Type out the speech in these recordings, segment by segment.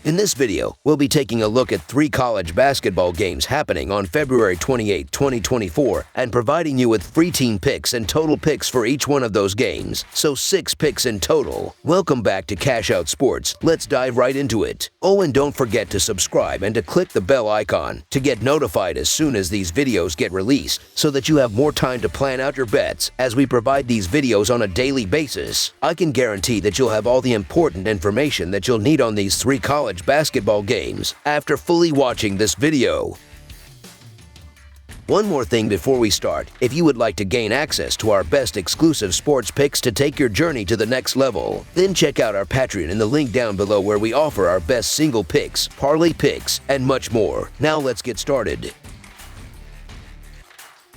In this video, we'll be taking a look at 3 college basketball games happening on February 28, 2024, and providing you with free team picks and total picks for each one of those games, so 6 picks in total. Welcome back to Cash Out Sports. Let's dive right into it. Oh, and don't forget to subscribe and to click the bell icon to get notified as soon as these videos get released, so that you have more time to plan out your bets as we provide these videos on a daily basis. I can guarantee that you'll have all the important information that you'll need on these 3 college basketball games after fully watching this video. One more thing before we start, if you would like to gain access to our best exclusive sports picks to take your journey to the next level, then check out our Patreon in the link down below where we offer our best single picks, parlay picks, and much more. Now let's get started.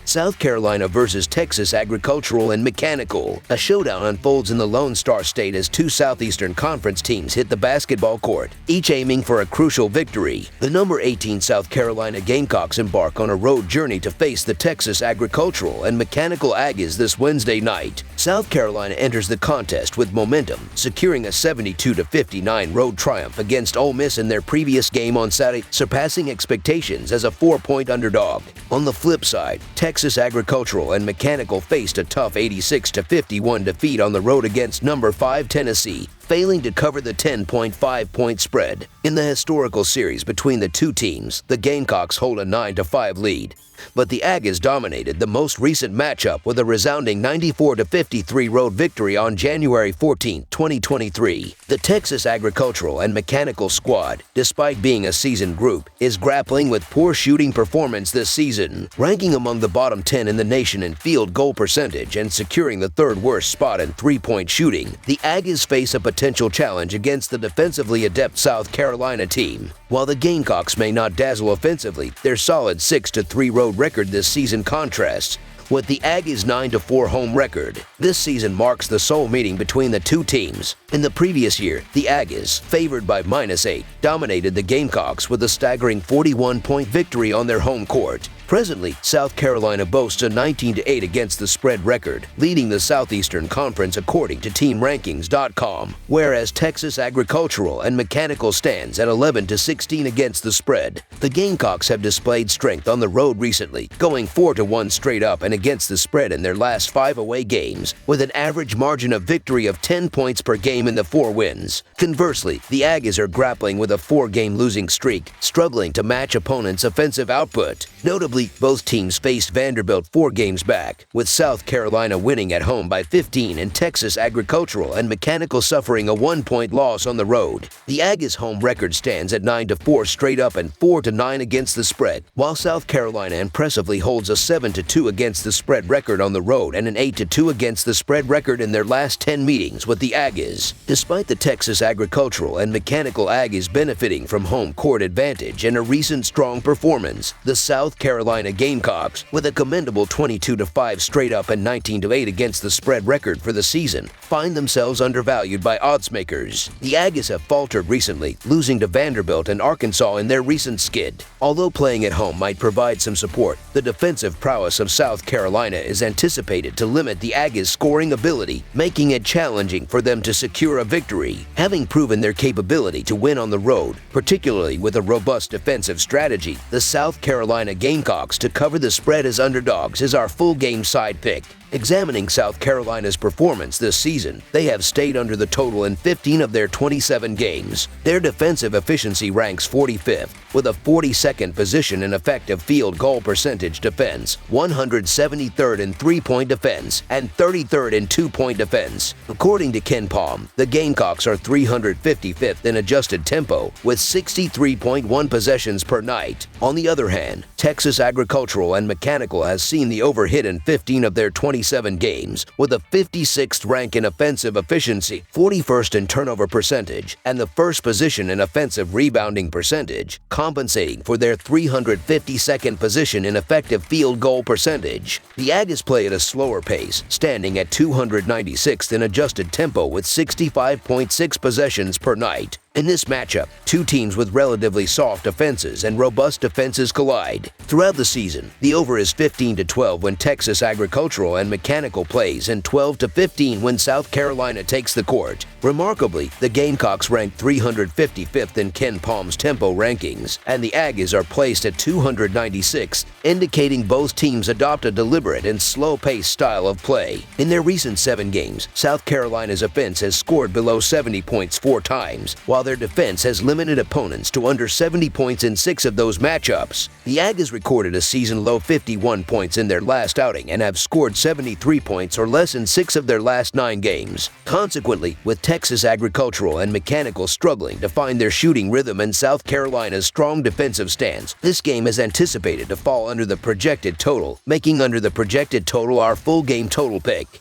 South Carolina versus Texas Agricultural and Mechanical. A showdown unfolds in the Lone Star State as 2 Southeastern Conference teams hit the basketball court, each aiming for a crucial victory. The number 18 South Carolina Gamecocks embark on a road journey to face the Texas Agricultural and Mechanical Aggies this Wednesday night. South Carolina enters the contest with momentum, securing a 72-59 road triumph against Ole Miss in their previous game on Saturday, surpassing expectations as a 4-point underdog. On the flip side, Texas Agricultural and Mechanical faced a tough 86-51 defeat on the road against number 5 Tennessee, failing to cover the 10.5-point spread. In the historical series between the two teams, the Gamecocks hold a 9-5 lead, but the Aggies dominated the most recent matchup with a resounding 94-53 road victory on January 14, 2023. The Texas Agricultural and Mechanical squad, despite being a seasoned group, is grappling with poor shooting performance this season, ranking among the bottom 10 in the nation in field goal percentage and securing the 3rd worst spot in three-point shooting. The Aggies face a potential challenge against the defensively adept South Carolina team. While the Gamecocks may not dazzle offensively, their solid 6-3 road record this season contrasts with the Aggies' 9-4 home record. This season marks the sole meeting between the two teams. In the previous year, the Aggies, favored by -8, dominated the Gamecocks with a staggering 41-point victory on their home court. Presently, South Carolina boasts a 19-8 against the spread record, leading the Southeastern Conference according to TeamRankings.com, whereas Texas Agricultural and Mechanical stands at 11-16 against the spread. The Gamecocks have displayed strength on the road recently, going 4-1 straight up and against the spread in their last 5 away games, with an average margin of victory of 10 points per game in the 4 wins. Conversely, the Aggies are grappling with a 4-game losing streak, struggling to match opponents' offensive output. Notably, both teams faced Vanderbilt 4 games back, with South Carolina winning at home by 15 and Texas Agricultural and Mechanical suffering a 1-point loss on the road. The Aggies' home record stands at 9-4 straight up and 4-9 against the spread, while South Carolina impressively holds a 7-2 against the spread record on the road and an 8-2 against the spread record in their last 10 meetings with the Aggies. Despite the Texas Agricultural and Mechanical Aggies benefiting from home court advantage and a recent strong performance, the South Carolina Gamecocks, with a commendable 22-5 straight up and 19-8 against the spread record for the season, find themselves undervalued by oddsmakers. The Aggies have faltered recently, losing to Vanderbilt and Arkansas in their recent skid. Although playing at home might provide some support, the defensive prowess of South Carolina is anticipated to limit the Aggies' scoring ability, making it challenging for them to secure a victory. Having proven their capability to win on the road, particularly with a robust defensive strategy, the South Carolina Gamecocks to cover the spread as underdogs is our full game side pick. Examining South Carolina's performance this season, they have stayed under the total in 15 of their 27 games. Their defensive efficiency ranks 45th, with a 42nd position in effective field goal percentage defense, 173rd in 3-point defense, and 33rd in 2-point defense. According to Ken Palm, the Gamecocks are 355th in adjusted tempo, with 63.1 possessions per night. On the other hand, Texas Agricultural and Mechanical has seen the overhit in 15 of their 27 games, with a 56th rank in offensive efficiency, 41st in turnover percentage, and the 1st position in offensive rebounding percentage, compensating for their 352nd position in effective field goal percentage. The Aggies play at a slower pace, standing at 296th in adjusted tempo with 65.6 possessions per night. In this matchup, two teams with relatively soft offenses and robust defenses collide. Throughout the season, the over is 15-12 when Texas Agricultural and Mechanical plays and 12-15 when South Carolina takes the court. Remarkably, the Gamecocks ranked 355th in Ken Palm's tempo rankings, and the Aggies are placed at 296th, indicating both teams adopt a deliberate and slow-paced style of play. In their recent 7 games, South Carolina's offense has scored below 70 points 4 times, while their defense has limited opponents to under 70 points in 6 of those matchups. The Aggies recorded a season-low 51 points in their last outing and have scored 73 points or less in 6 of their last 9 games. Consequently, with Texas Agricultural and Mechanical struggling to find their shooting rhythm and South Carolina's strong defensive stance, this game is anticipated to fall under the projected total, making under the projected total our full game total pick.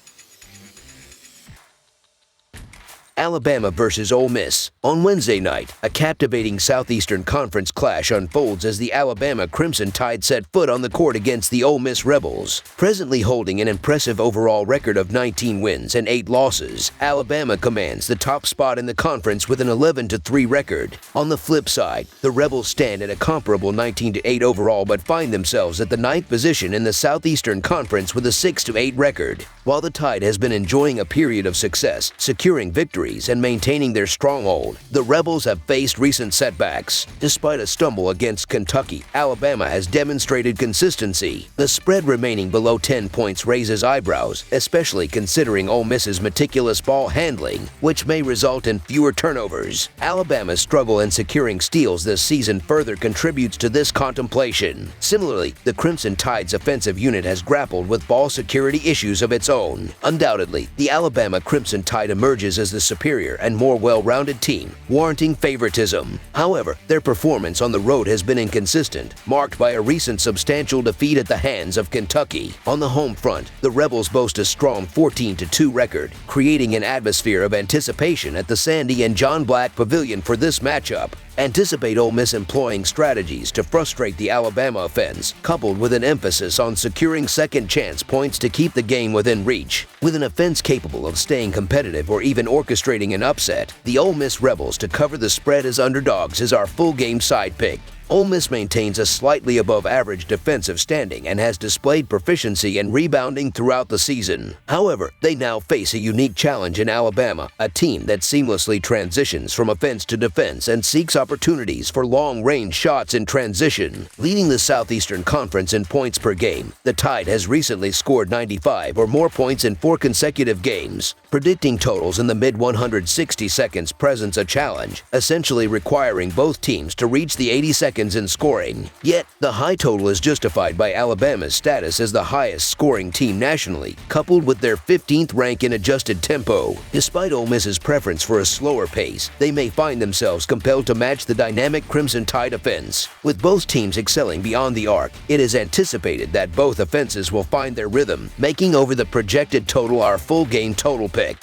Alabama versus Ole Miss. On Wednesday night, a captivating Southeastern Conference clash unfolds as the Alabama Crimson Tide set foot on the court against the Ole Miss Rebels. Presently holding an impressive overall record of 19 wins and 8 losses, Alabama commands the top spot in the conference with an 11-3 record. On the flip side, the Rebels stand at a comparable 19-8 overall but find themselves at the 9th position in the Southeastern Conference with a 6-8 record. While the Tide has been enjoying a period of success, securing victories and maintaining their stronghold, the Rebels have faced recent setbacks. Despite a stumble against Kentucky, Alabama has demonstrated consistency. The spread remaining below 10 points raises eyebrows, especially considering Ole Miss's meticulous ball handling, which may result in fewer turnovers. Alabama's struggle in securing steals this season further contributes to this contemplation. Similarly, the Crimson Tide's offensive unit has grappled with ball security issues of its own. Undoubtedly, the Alabama Crimson Tide emerges as the superior and more well-rounded team, warranting favoritism. However, their performance on the road has been inconsistent, marked by a recent substantial defeat at the hands of Kentucky. On the home front, the Rebels boast a strong 14-2 record, creating an atmosphere of anticipation at the Sandy and John Black Pavilion for this matchup. Anticipate Ole Miss employing strategies to frustrate the Alabama offense, coupled with an emphasis on securing second-chance points to keep the game within reach. With an offense capable of staying competitive or even orchestrating an upset, the Ole Miss Rebels to cover the spread as underdogs is our full-game side pick. Ole Miss maintains a slightly above-average defensive standing and has displayed proficiency in rebounding throughout the season. However, they now face a unique challenge in Alabama, a team that seamlessly transitions from offense to defense and seeks opportunities for long-range shots in transition. Leading the Southeastern Conference in points per game, the Tide has recently scored 95 or more points in 4 consecutive games. Predicting totals in the mid-160 seconds presents a challenge, essentially requiring both teams to reach the 80 seconds in scoring. Yet, the high total is justified by Alabama's status as the highest scoring team nationally, coupled with their 15th rank in adjusted tempo. Despite Ole Miss's preference for a slower pace, they may find themselves compelled to match the dynamic Crimson Tide offense. With both teams excelling beyond the arc, it is anticipated that both offenses will find their rhythm, making over the projected total our full game total pick.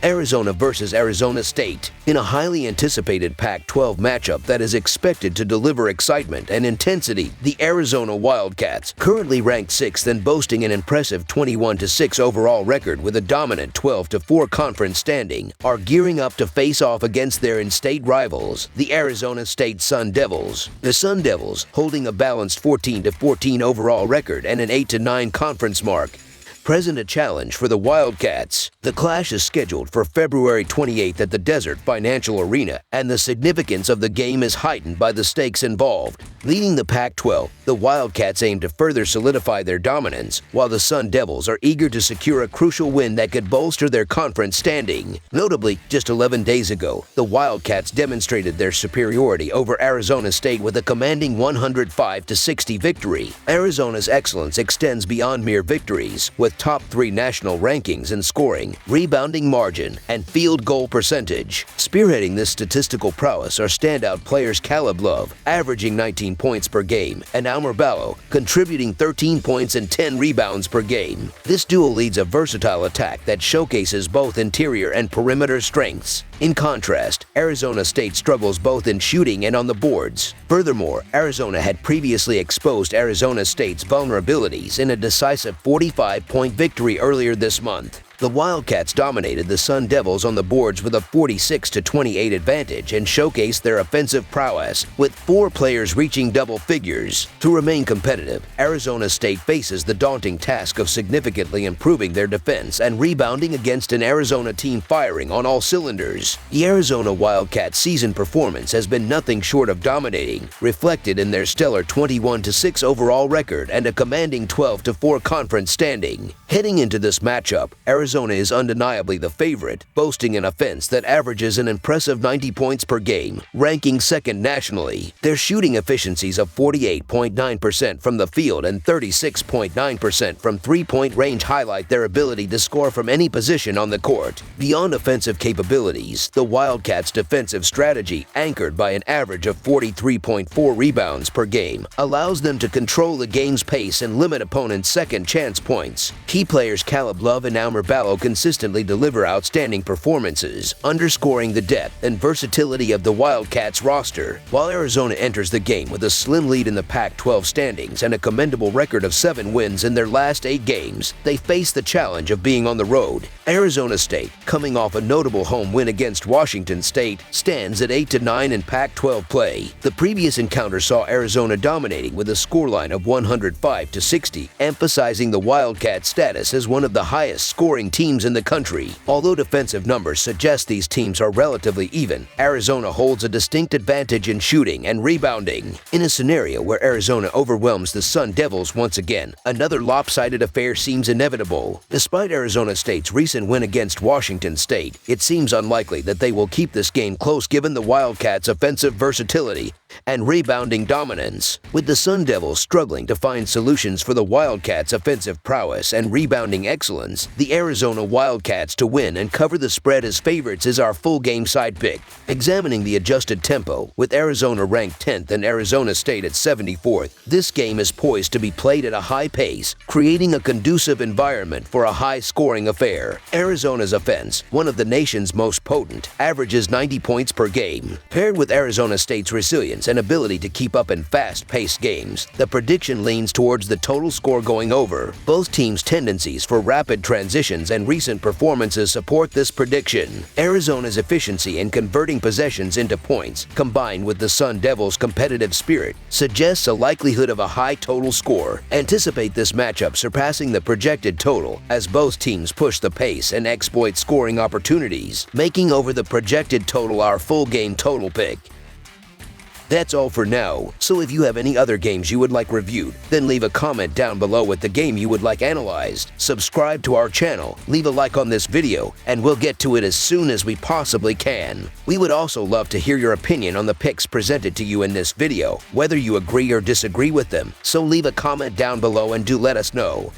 Arizona versus Arizona State. In a highly anticipated Pac-12 matchup that is expected to deliver excitement and intensity, the Arizona Wildcats, currently ranked 6th and boasting an impressive 21-6 overall record with a dominant 12-4 conference standing, are gearing up to face off against their in-state rivals, the Arizona State Sun Devils. The Sun Devils, holding a balanced 14-14 overall record and an 8-9 conference mark, present a challenge for the Wildcats. The clash is scheduled for February 28th at the Desert Financial Arena, and the significance of the game is heightened by the stakes involved. Leading the Pac-12, the Wildcats aim to further solidify their dominance, while the Sun Devils are eager to secure a crucial win that could bolster their conference standing. Notably, just 11 days ago, the Wildcats demonstrated their superiority over Arizona State with a commanding 105-60 victory. Arizona's excellence extends beyond mere victories, with top 3 national rankings in scoring, rebounding margin, and field goal percentage. Spearheading this statistical prowess are standout players Caleb Love, averaging 19 points per game, and Almer Ballo, contributing 13 points and 10 rebounds per game. This duo leads a versatile attack that showcases both interior and perimeter strengths. In contrast, Arizona State struggles both in shooting and on the boards. Furthermore, Arizona had previously exposed Arizona State's vulnerabilities in a decisive 45-point victory earlier this month. The Wildcats dominated the Sun Devils on the boards with a 46-28 advantage and showcased their offensive prowess, with 4 players reaching double figures. To remain competitive, Arizona State faces the daunting task of significantly improving their defense and rebounding against an Arizona team firing on all cylinders. The Arizona Wildcats' season performance has been nothing short of dominating, reflected in their stellar 21-6 overall record and a commanding 12-4 conference standing. Heading into this matchup, Arizona is undeniably the favorite, boasting an offense that averages an impressive 90 points per game, ranking second nationally. Their shooting efficiencies of 48.9% from the field and 36.9% from three-point range highlight their ability to score from any position on the court. Beyond offensive capabilities, the Wildcats' defensive strategy, anchored by an average of 43.4 rebounds per game, allows them to control the game's pace and limit opponents' second chance points. Key players Caleb Love and Almer Ballo consistently deliver outstanding performances, underscoring the depth and versatility of the Wildcats roster. While Arizona enters the game with a slim lead in the Pac-12 standings and a commendable record of 7 wins in their last 8 games, they face the challenge of being on the road. Arizona State, coming off a notable home win against Washington State, stands at 8-9 in Pac-12 play. The previous encounter saw Arizona dominating with a scoreline of 105-60, emphasizing the Wildcats' status as one of the highest-scoring teams in the country. Although defensive numbers suggest these teams are relatively even, Arizona holds a distinct advantage in shooting and rebounding. In a scenario where Arizona overwhelms the Sun Devils once again, another lopsided affair seems inevitable. Despite Arizona State's recent win against Washington State, it seems unlikely that they will keep this game close given the Wildcats' offensive versatility and rebounding dominance. With the Sun Devils struggling to find solutions for the Wildcats' offensive prowess and rebounding excellence, the Arizona Wildcats to win and cover the spread as favorites is our full game side pick. Examining the adjusted tempo, with Arizona ranked 10th and Arizona State at 74th, this game is poised to be played at a high pace, creating a conducive environment for a high-scoring affair. Arizona's offense, one of the nation's most potent, averages 90 points per game. Paired with Arizona State's resilience and ability to keep up in fast-paced games, the prediction leans towards the total score going over. Both teams' tendencies for rapid transitions and recent performances support this prediction. Arizona's efficiency in converting possessions into points, combined with the Sun Devils' competitive spirit, suggests a likelihood of a high total score. Anticipate this matchup surpassing the projected total as both teams push the pace and exploit scoring opportunities, making over the projected total our full game total pick. That's all for now, so if you have any other games you would like reviewed, then leave a comment down below with the game you would like analyzed. Subscribe to our channel, leave a like on this video, and we'll get to it as soon as we possibly can. We would also love to hear your opinion on the picks presented to you in this video, whether you agree or disagree with them, so leave a comment down below and do let us know.